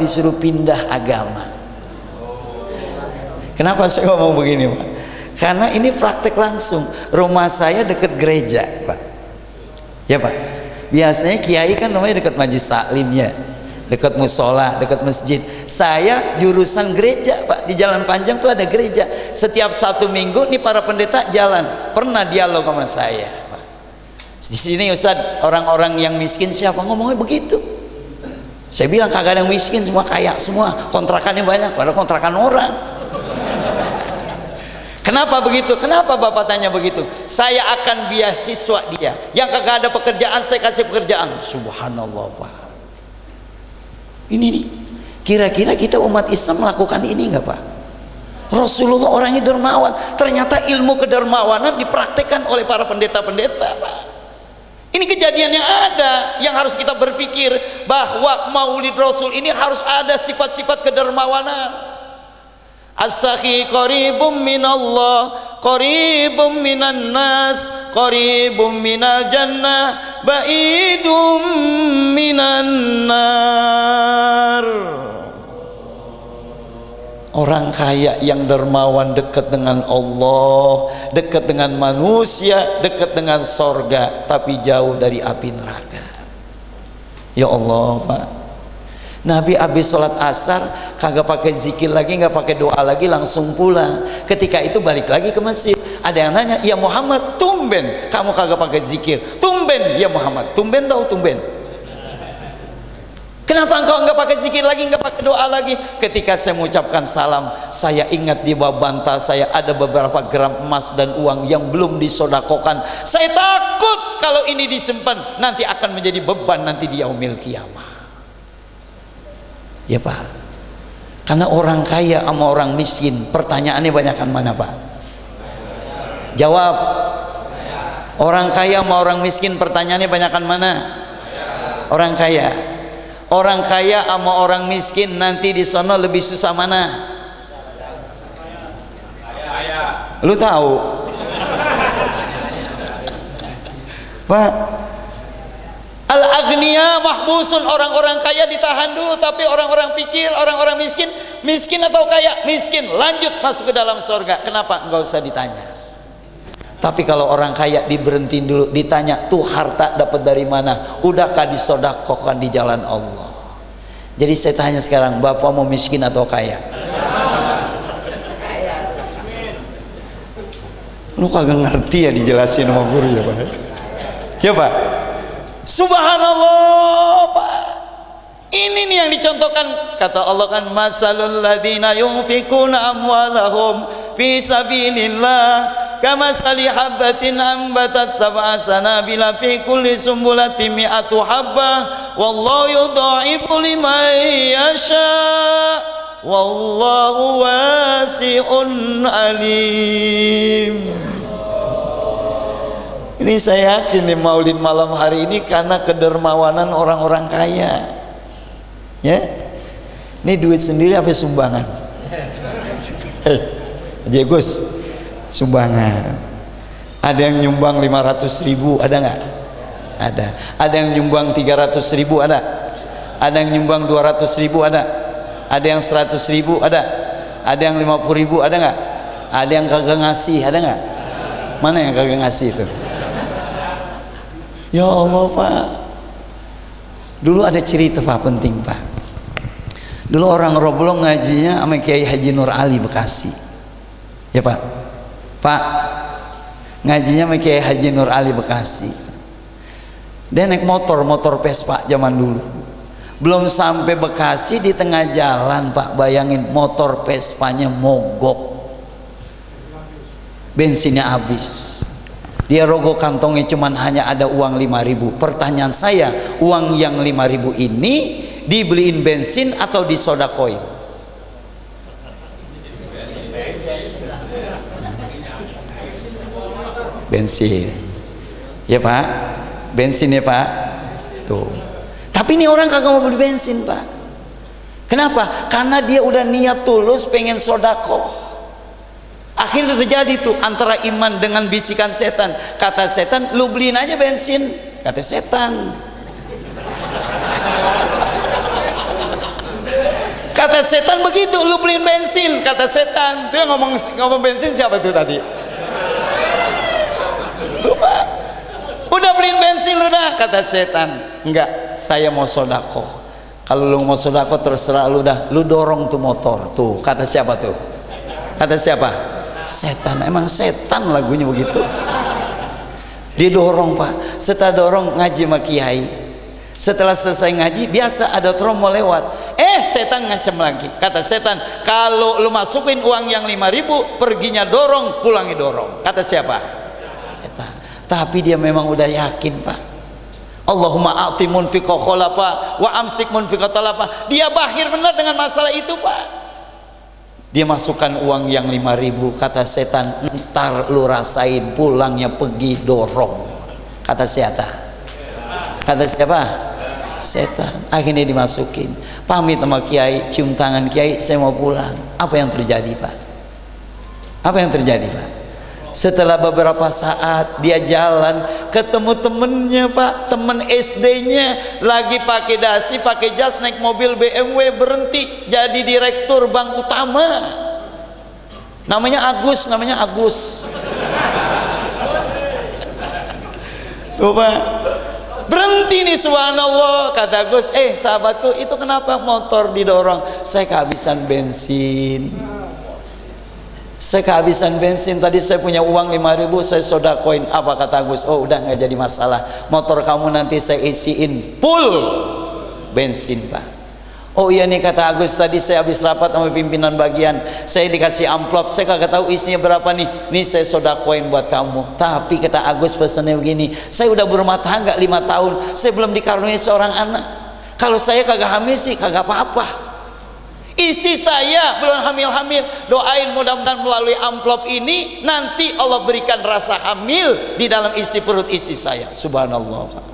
disuruh pindah agama. Kenapa saya ngomong begini, Pak? Karena ini praktek langsung. Rumah saya dekat gereja, Pak. Ya, Pak. Biasanya kiai kan namanya dekat majelis taklim ya, dekat musola, dekat masjid. Saya jurusan gereja, Pak. Di Jalan Panjang tuh ada gereja. Setiap Sabtu Minggu nih para pendeta jalan. Pernah dialog sama saya, Pak. Di sini Ustaz, orang-orang yang miskin siapa? Ngomongnya begitu. Saya bilang kagak ada yang miskin, semua kaya semua. Kontrakannya banyak, padahal kontrakan orang. Kenapa begitu? Kenapa Bapak tanya begitu? Saya akan beasiswa dia. Yang kagak ada pekerjaan saya kasih pekerjaan. Subhanallah, Pak. Ini nih. Kira-kira kita umat Islam melakukan ini enggak, Pak? Rasulullah orangnya dermawan. Ternyata ilmu kedermawanan dipraktekkan oleh para pendeta-pendeta, Pak. Ini kejadian yang ada, yang harus kita berpikir bahwa Maulid Rasul ini harus ada sifat-sifat kedermawanan. As-sakhi qaribum minallah, qaribum minan nas, qaribum minal jannah, ba'idum minan nar. Orang kaya yang dermawan dekat dengan Allah, dekat dengan manusia, dekat dengan sorga, tapi jauh dari api neraka. Ya Allah, Pak. Nabi habis sholat asar kagak pakai zikir lagi, nggak pakai doa lagi, langsung pulang. Ketika itu balik lagi ke masjid. Ada yang nanya, ya Muhammad, tumben kamu kagak pakai zikir. Tumben ya Muhammad, tumben tahu tumben. Kenapa engkau nggak pakai zikir lagi, nggak pakai doa lagi? Ketika saya mengucapkan salam, saya ingat di bawah bantal saya ada beberapa gram emas dan uang yang belum disodakokan. Saya takut kalau ini disimpan nanti akan menjadi beban nanti di yaumil qiyamah. Ya, Pak. Karena orang kaya sama orang miskin, pertanyaannya banyakan mana, Pak? Jawab. Orang kaya sama orang miskin, pertanyaannya banyakan mana? Orang kaya. Orang kaya sama orang miskin nanti di sana lebih susah mana? Lu tahu? Pak, al-aghniya mahbusun, orang-orang kaya ditahan dulu, tapi orang-orang pikir, orang-orang miskin, miskin atau kaya? Miskin, lanjut masuk ke dalam surga. Kenapa? Enggak usah ditanya. Tapi kalau orang kaya diberhentiin dulu, ditanya tuh harta dapat dari mana? Udahkah disedekahkan di jalan Allah? Jadi saya tanya sekarang, Bapak mau miskin atau kaya? Lu kagak ngerti ya dijelasin sama guru ya, Pak? Ya, Pak. Subhanallah, Pak. Ini nih yang dicontohkan, kata Allah kan, masalul ladina yunfikuna amwalahum fi sabilillah kamasali habbatin ambatat sab'a sanabila fi kulli sumbulatin mi'atu habbah wallahu yudha'ifu liman yasha wallahu wasi'un alim. Ini saya yakin di Maulid malam hari ini karena kedermawanan orang-orang kaya. Ya, ini duit sendiri apa sumbangan? Aja Gus, sumbangan. Ada yang nyumbang 500.000, ada nggak? Ada. Ada yang nyumbang 300.000, ada. Ada yang nyumbang 200.000, ada. Ada yang 100.000, ada. Ada yang 50.000, ada nggak? Ada yang kagak ngasih, ada nggak? Mana yang kagak ngasih itu? Ya Allah, Pak. Dulu ada cerita, Pak, penting, Pak. Dulu orang Roblong ngajinya sama Kiai Haji Nur Ali Bekasi. Ya, Pak. Pak, ngajinya sama Kiai Haji Nur Ali Bekasi. Dia naik motor Vespa zaman dulu. Belum sampai Bekasi, di tengah jalan, Pak, bayangin motor Vespanya mogok. Bensinnya habis. Dia rogoh kantongnya cuman hanya ada uang 5.000. Pertanyaan saya, uang yang 5.000 ini dibeliin bensin atau disodakoin? Bensin. Ya, Pak. Bensin ya, Pak. Tuh. Tapi ini orang kagak mau beli bensin, Pak. Kenapa? Karena dia udah niat tulus pengen sodako. Akhirnya terjadi tuh antara iman dengan bisikan setan. Kata setan, lu beliin aja bensin. Kata setan, Kata setan begitu, lu beliin bensin. Kata setan, tuh yang ngomong bensin siapa tuh tadi? Tuh Pak, udah beliin bensin lu dah. Kata setan, enggak, saya mau sodako. Kalau lu mau sodako terserah lu dah, lu dorong tuh motor. Tuh kata siapa tuh? Kata siapa? Setan. Emang setan lagunya begitu. Dia dorong Pak. Setelah dorong ngaji sama kiai. Setelah selesai ngaji, biasa ada tromo lewat. Setan ngancem lagi. Kata setan, kalau lu masukin uang yang 5.000, perginya dorong, pulangnya dorong. Kata siapa? Setan. Tapi dia memang udah yakin Pak. Allahumma a'ti munfiqa khalafa wa amsik munfiqa talafa. Dia bahir benar dengan masalah itu Pak. Dia masukkan uang yang 5.000. Kata setan, ntar lu rasain, pulangnya pergi dorong. Kata siapa? Kata siapa? Setan. Akhirnya dimasukin, pamit sama kiai, cium tangan kiai, saya mau pulang. Apa yang terjadi Pak? Apa yang terjadi Pak? Setelah beberapa saat dia jalan, ketemu temennya Pak, temen SD-nya lagi pakai dasi, pakai jas, naik mobil BMW, berhenti jadi direktur bank utama. Namanya Agus, Tuh Pak, berhenti nih, subhanallah. Kata Gus, sahabatku, itu kenapa motor didorong? Saya kehabisan bensin. Tadi saya punya uang 5.000, saya sodakoin. Apa kata Gus? Oh udah nggak jadi masalah, motor kamu nanti saya isiin full bensin Pak. Oh iya nih, kata Agus, tadi saya habis rapat sama pimpinan bagian, saya dikasih amplop, saya kagak tahu isinya berapa nih saya sodakoin buat kamu. Tapi kata Agus pesannya begini, saya udah berumah tangga 5 tahun, saya belum dikaruniai seorang anak. Kalau saya kagak hamil sih kagak apa-apa, isi saya belum hamil-hamil. Doain mudah-mudahan melalui amplop ini nanti Allah berikan rasa hamil di dalam isi perut isi saya. Subhanallah Pak.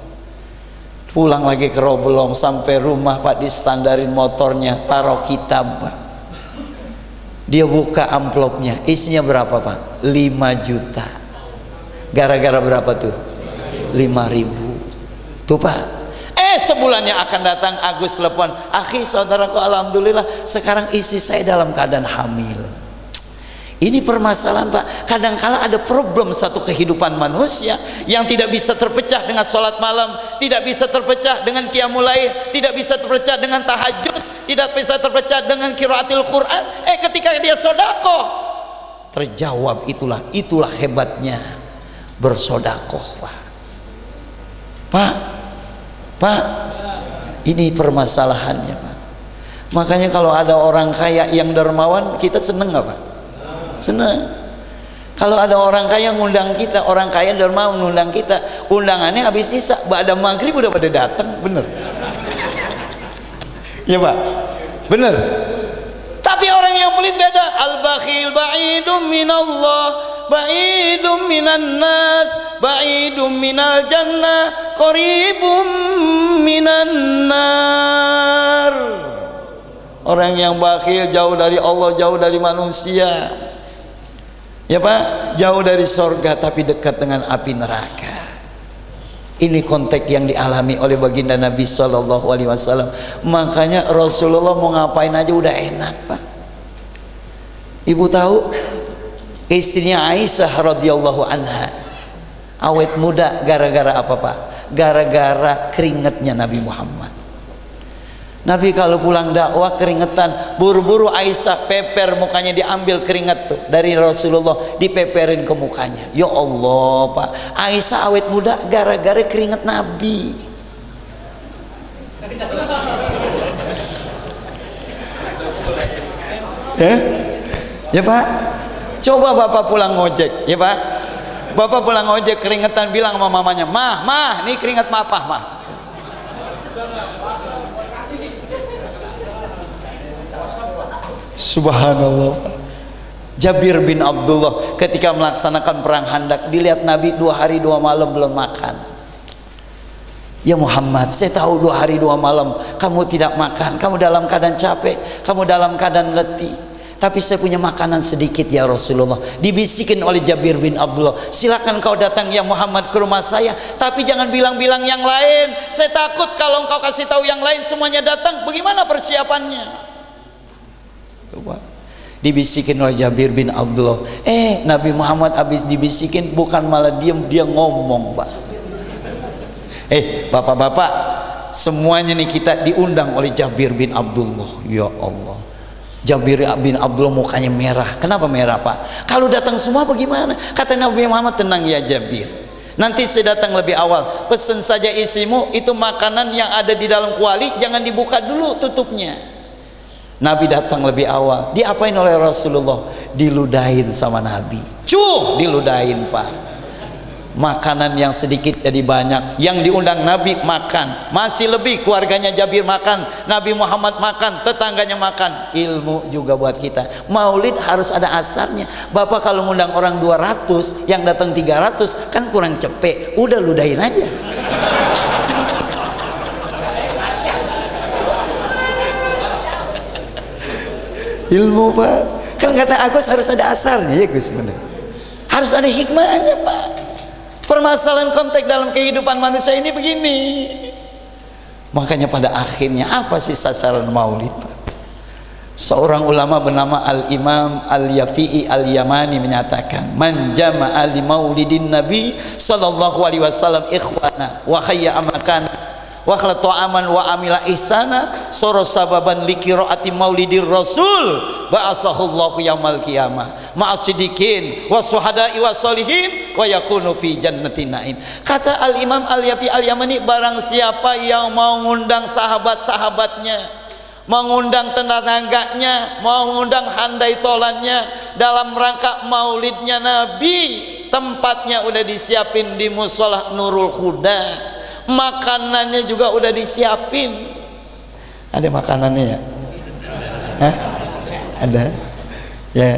Pulang lagi ke Roblong, sampai rumah Pak, distandarin motornya, taruh kitab Pak. Dia buka amplopnya, isinya berapa Pak? 5 juta. Gara-gara berapa tuh? 5.000. Tuh Pak. Sebulannya akan datang Agus telepon, akhi saudaraku, alhamdulillah sekarang isi saya dalam keadaan hamil. Ini permasalahan Pak. Kadangkala ada problem satu kehidupan manusia yang tidak bisa terpecah dengan sholat malam, tidak bisa terpecah dengan qiyamul lail, tidak bisa terpecah dengan tahajud, tidak bisa terpecah dengan qiraatil Quran. Ketika dia sodako terjawab. Itulah hebatnya bersodakoh Pak, ini permasalahannya Pak. Makanya kalau ada orang kaya yang dermawan, kita seneng nggak Pak? Seneng. Kalau ada orang kaya ngundang kita, orang kaya dermawan ngundang kita, undangannya habis isya, ba'da maghrib udah pada datang, bener? Ya Pak, bener. Tapi orang yang pelit beda. Al-bakhil ba'idum minallah, ba'idum minan nas, ba'idum minal jannah, qaribum minan nar. Orang yang bakhil jauh dari Allah, jauh dari manusia. Ya Pak, jauh dari sorga tapi dekat dengan api neraka. Ini konteks yang dialami oleh baginda Nabi SAW. Makanya Rasulullah mau ngapain aja udah enak Pak. Ibu tahu, istrinya Aisyah radhiyallahu anha awet muda gara-gara apa Pak? Gara-gara keringetnya Nabi Muhammad. Nabi kalau pulang dakwah keringetan, buru-buru Aisyah peper mukanya, diambil keringat tuh dari Rasulullah, dipeperin ke mukanya. Ya Allah Pak, Aisyah awet muda gara-gara keringet Nabi. Ya Pak, coba Bapak pulang ngojek, ya Pak, Bapak pulang ngojek keringetan, bilang sama mamanya, mah, nih keringet Papa, mah. Subhanallah. Jabir bin Abdullah ketika melaksanakan perang Khandaq, dilihat Nabi 2 hari 2 malam belum makan. Ya Muhammad, saya tahu 2 hari 2 malam kamu tidak makan, kamu dalam keadaan capek, kamu dalam keadaan letih, tapi saya punya makanan sedikit ya Rasulullah. Dibisikin oleh Jabir bin Abdullah, silakan kau datang ya Muhammad ke rumah saya, tapi jangan bilang-bilang yang lain, saya takut kalau engkau kasih tahu yang lain semuanya datang, bagaimana persiapannya? Tuh, Pak. Dibisikin oleh Jabir bin Abdullah. Nabi Muhammad habis dibisikin bukan malah diam, dia ngomong, Pak. Bapak-bapak, semuanya nih kita diundang oleh Jabir bin Abdullah. Ya Allah, Jabir bin Abdullah mukanya merah. Kenapa merah, Pak? Kalau datang semua bagaimana? Kata Nabi Muhammad, tenang ya Jabir, nanti saya datang lebih awal, pesen saja istrimu itu makanan yang ada di dalam kuali jangan dibuka dulu tutupnya. Nabi datang lebih awal, diapain oleh Rasulullah? Diludahin sama Nabi. Diludahin, Pak. Makanan yang sedikit jadi banyak. Yang diundang Nabi makan, masih lebih keluarganya Jabir makan, Nabi Muhammad makan, tetangganya makan. Ilmu juga buat kita. Maulid harus ada asarnya. Bapak kalau ngundang orang 200, yang datang 300 kan kurang cepet. Udah ludahin aja. Ilmu, Pak. Kan kata Agus harus ada asarnya ya Gus, benar. Harus ada hikmahnya, Pak. Permasalahan konteks dalam kehidupan manusia ini begini. Makanya pada akhirnya apa sih sasaran maulid, Pak? Seorang ulama bernama Al-Imam Al-Yafi'i Al-Yamani menyatakan, man jama'a li maulidin Nabi sallallahu alaihi wasallam ikhwana wa hayya amakan wa khala ta'aman wa amila ihsana soro sababan likiraati maulidir rasul ba'asahullahu yaumal qiyamah ma'asidikin wa suhada'i wa solihin wa yakunu fi jannatin na'im. Kata Al-Imam Al-Yafi Al-Yamani, barang siapa yang mau ngundang sahabat-sahabatnya, mengundang tetangganya, mengundang handai tolannya dalam rangka maulidnya Nabi, tempatnya udah disiapin di musola Nurul Huda, makanannya juga udah disiapin. Ada makanannya ya? Hah? Ada? Ya,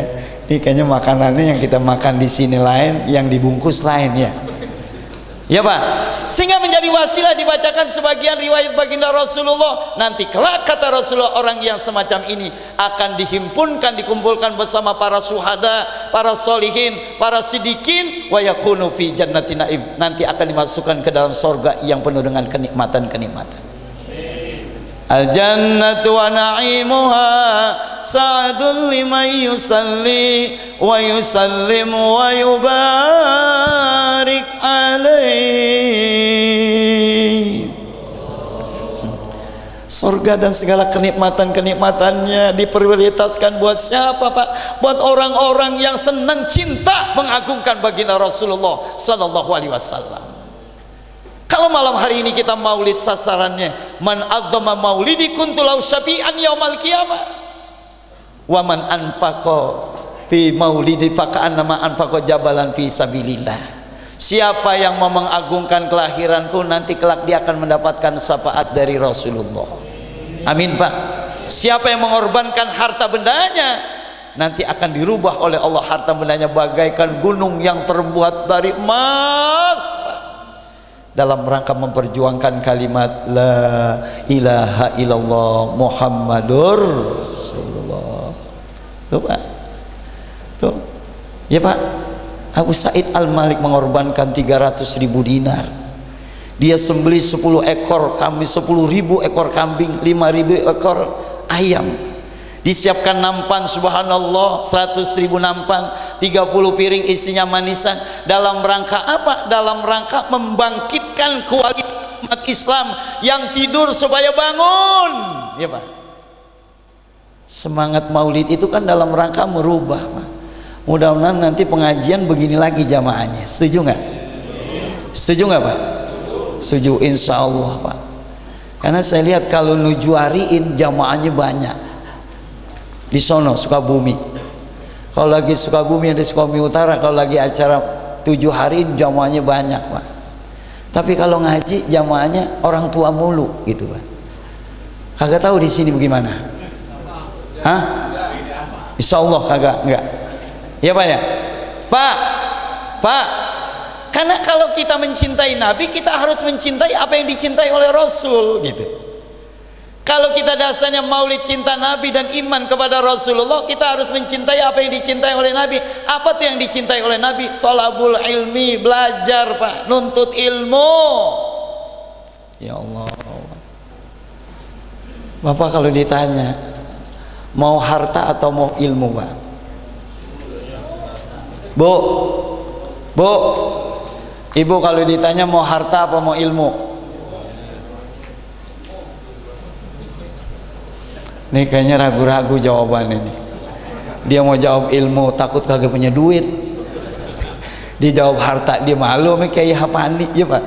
ini kayaknya makanannya yang kita makan di sini lain, yang dibungkus lain ya. Ya, Pak. Sehingga menjadi wasilah dibacakan sebagian riwayat baginda Rasulullah. Nanti kelak kata Rasulullah, orang yang semacam ini akan dihimpunkan, dikumpulkan bersama para syuhada, para solihin, para sidikin, wa yakunu fi jannatin naim. Nanti akan dimasukkan ke dalam surga yang penuh dengan kenikmatan-kenikmatan. Al jannatu wa na'imuha sa'adun liman yusalli wa yusallim wa yubarik alaih. Surga dan segala kenikmatan-kenikmatannya diprioritaskan buat siapa, Pak? Buat orang-orang yang senang cinta mengagungkan baginda Rasulullah sallallahu alaihi wasallam. Kalau malam hari ini kita maulid, sasarannya man adzama maulidi kuntu lahu syafi'an yaumal qiyamah wa man anfaqa fi maulidi faka'annama anfaqa jabalan fi sabilillah. Siapa yang mau mengagungkan kelahiranku, nanti kelak dia akan mendapatkan syafaat dari Rasulullah. Amin, Pak. Siapa yang mengorbankan harta bendanya, nanti akan dirubah oleh Allah harta bendanya bagaikan gunung yang terbuat dari emas, dalam rangka memperjuangkan kalimat la ilaha illallah Muhammadur Rasulullah. Tuh, Pak. Tuh. Ya, Pak. Abu Sa'id Al-Malik mengorbankan 300.000 dinar. Dia sembelih 10 ekor kambing, 10.000 ekor kambing, 5.000 ekor ayam. Disiapkan nampan, subhanallah, 100.000 nampan, 30 piring isinya manisan. Dalam rangka apa? Dalam rangka membangkitkan kualitas umat Islam yang tidur supaya bangun. Ya, Pak. Semangat maulid itu kan dalam rangka merubah, Pak. Mudah-mudahan nanti pengajian begini lagi jamaahnya. Setuju nggak? Setuju nggak, Pak? Setuju, insya Allah, Pak. Karena saya lihat kalau nujuariin jamaahnya banyak di sono Sukabumi. Kalau lagi Sukabumi, ada Sukabumi Utara, kalau lagi acara 7 hari jamaahnya banyak, Pak. Tapi kalau ngaji jamaahnya orang tua mulu gitu, Pak. Kagak tahu di sini bagaimana? Hah? Insya Allah kagak, enggak. Ya, Pak ya? Pak. Karena kalau kita mencintai Nabi, kita harus mencintai apa yang dicintai oleh Rasul gitu. Kalau kita dasarnya maulid cinta Nabi dan iman kepada Rasulullah, kita harus mencintai apa yang dicintai oleh Nabi. Apa tuh yang dicintai oleh Nabi? Thalabul ilmi, belajar, Pak, nuntut ilmu. Ya Allah. Bapak kalau ditanya, Mau harta atau mau ilmu, Pak? Bu, Bu, Ibu kalau ditanya mau harta apa mau ilmu? Nih kayaknya ragu-ragu jawaban ini. Dia mau jawab ilmu, takut kagak punya duit. Dia jawab harta, dia malu sama kayak hapani, ya Pak.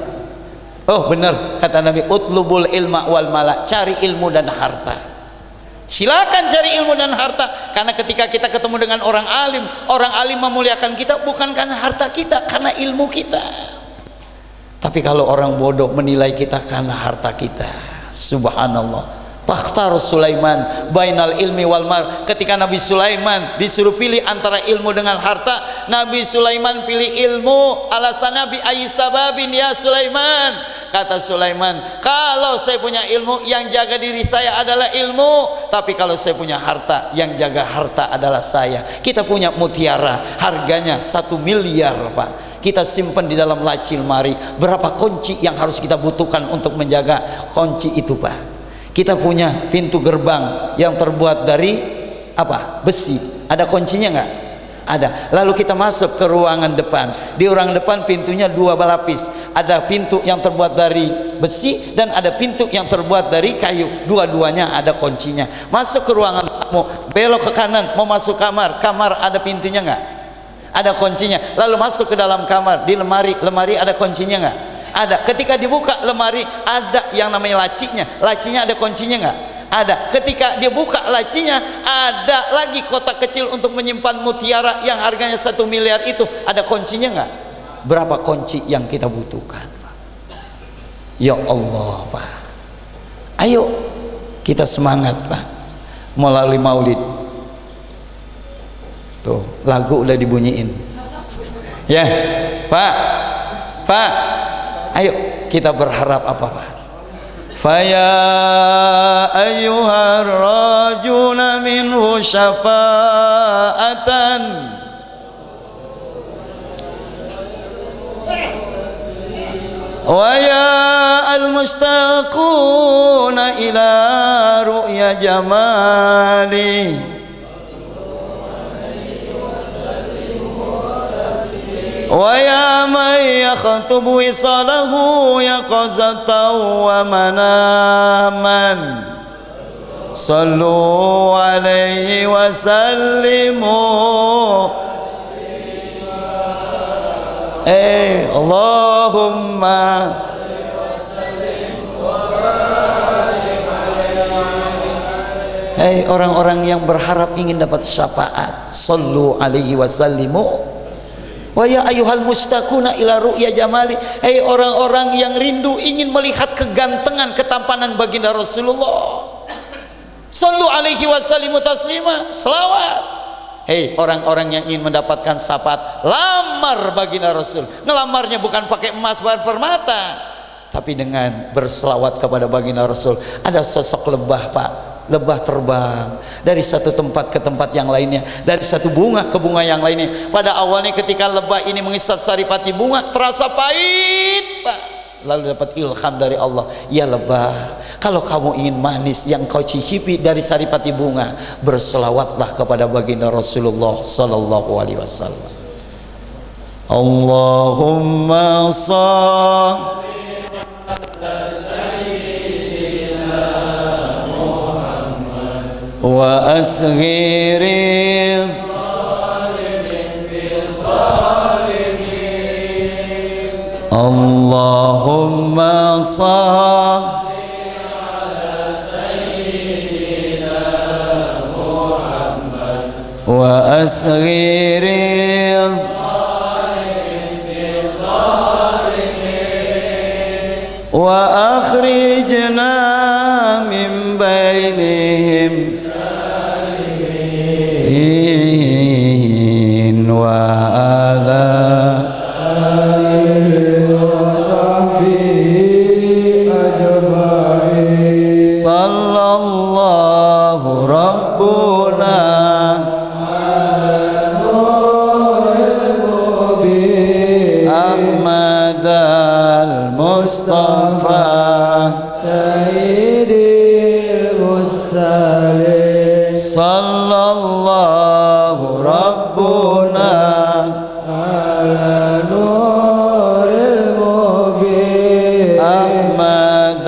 Oh benar kata Nabi, utlubul ilma wal mala, cari ilmu dan harta. Silakan cari ilmu dan harta, karena ketika kita ketemu dengan orang alim memuliakan kita bukan karena harta kita, karena ilmu kita. Tapi kalau orang bodoh menilai kita karena harta kita, subhanallah. Fakhtar Sulaiman bainal ilmi wal mal. Ketika Nabi Sulaiman disuruh pilih antara ilmu dengan harta, Nabi Sulaiman pilih ilmu. Alasan Nabi Aisababin ya Sulaiman. Kata Sulaiman, kalau saya punya ilmu, yang jaga diri saya adalah ilmu. Tapi kalau saya punya harta, yang jaga harta adalah saya. Kita punya mutiara, harganya 1 miliar, Pak. Kita simpan di dalam laci lemari. Berapa kunci yang harus kita butuhkan untuk menjaga kunci itu, Pak? Kita punya pintu gerbang yang terbuat dari apa? Besi. Ada kuncinya nggak? Ada. Lalu kita masuk ke ruangan depan. Di ruangan depan pintunya 2 lapis. Ada pintu yang terbuat dari besi dan ada pintu yang terbuat dari kayu. Dua-duanya ada kuncinya. Masuk ke ruangan tamu, belok ke kanan, mau masuk kamar. Kamar ada pintunya nggak? Ada kuncinya. Lalu masuk ke dalam kamar, di lemari ada kuncinya nggak? Ada. Ketika dibuka lemari, ada yang namanya lacinya. Lacinya ada kuncinya nggak? Ada. Ketika dia buka lacinya, ada lagi kotak kecil untuk menyimpan mutiara yang harganya 1 miliar itu. Ada kuncinya nggak? Berapa kunci yang kita butuhkan, Pak? Ya Allah, Pak. Ayo kita semangat, Pak, melalui maulid. Tuh, lagu udah dibunyiin. Ya, Pak. Ayo kita berharap apa, Pak? Faya ayyuhar rajuna minhu syafa'atan wa ya al-mustaquna ila ru'ya jamali wa ya man yakhtubu wisalahu yaqazatan wa manaman sallu alaihi wa sallimu Allahumma orang-orang yang berharap ingin dapat syafaat, sallu alaihi wa sallimu. Wa ya ayyuhal mustaquna ila ru'ya jamali. Orang-orang yang rindu ingin melihat kegantengan, ketampanan baginda Rasulullah. Sallu alaihi wasallimu taslima. Selawat. Orang-orang yang ingin mendapatkan syafaat, lamar baginda Rasul. Ngelamarnya bukan pakai emas permata, tapi dengan berselawat kepada baginda Rasul. Ada sosok lebah, Pak. Lebah terbang dari satu tempat ke tempat yang lainnya, dari satu bunga ke bunga yang lainnya. Pada awalnya ketika lebah ini mengisap saripati bunga, terasa pahit, Pak. Lalu dapat ilham dari Allah, ya lebah, kalau kamu ingin manis yang kau cicipi dari saripati bunga, berselawatlah kepada baginda Rasulullah sallallahu alaihi wasallam. Allahumma shalli wa asghiri Allahumma salli ala sayyidina Muhammad wa asghiri wa akhrijna min bainihim wa ala alihi wa sahbihi ajma'in. Sallallahu rabbuna ala nuril mubin Ahmad al-Mustafa sayyidil mursalin sallallahu rabbuna ala nuril mubin Ahmad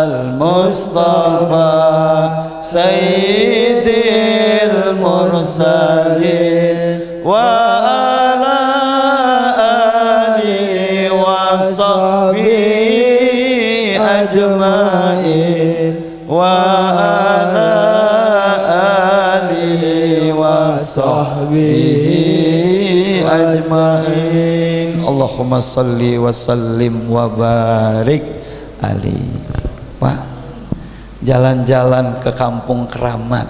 al-Mustafa Sayyidil mursalin wa ala alihi wa sahbihi ajmain wa ala alihi wa sahbihi ajmain. Allahumma salli wa sallim wa barik alaihi. Pak, jalan-jalan ke kampung keramat,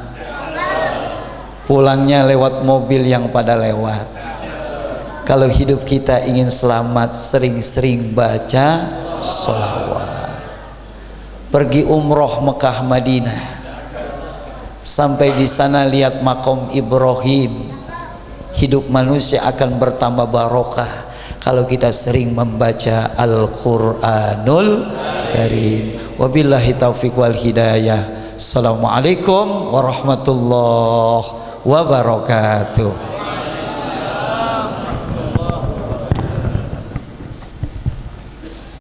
pulangnya lewat mobil yang pada lewat. Kalau hidup kita ingin selamat, sering-sering baca sholawat. Pergi umroh Mekah Madinah, sampai di sana lihat makom Ibrahim. Hidup manusia akan bertambah barokah kalau kita sering membaca Al-Quranul Karim. Wabillahi taufiq wal hidayah. Assalamualaikum warahmatullahi wabarakatuh.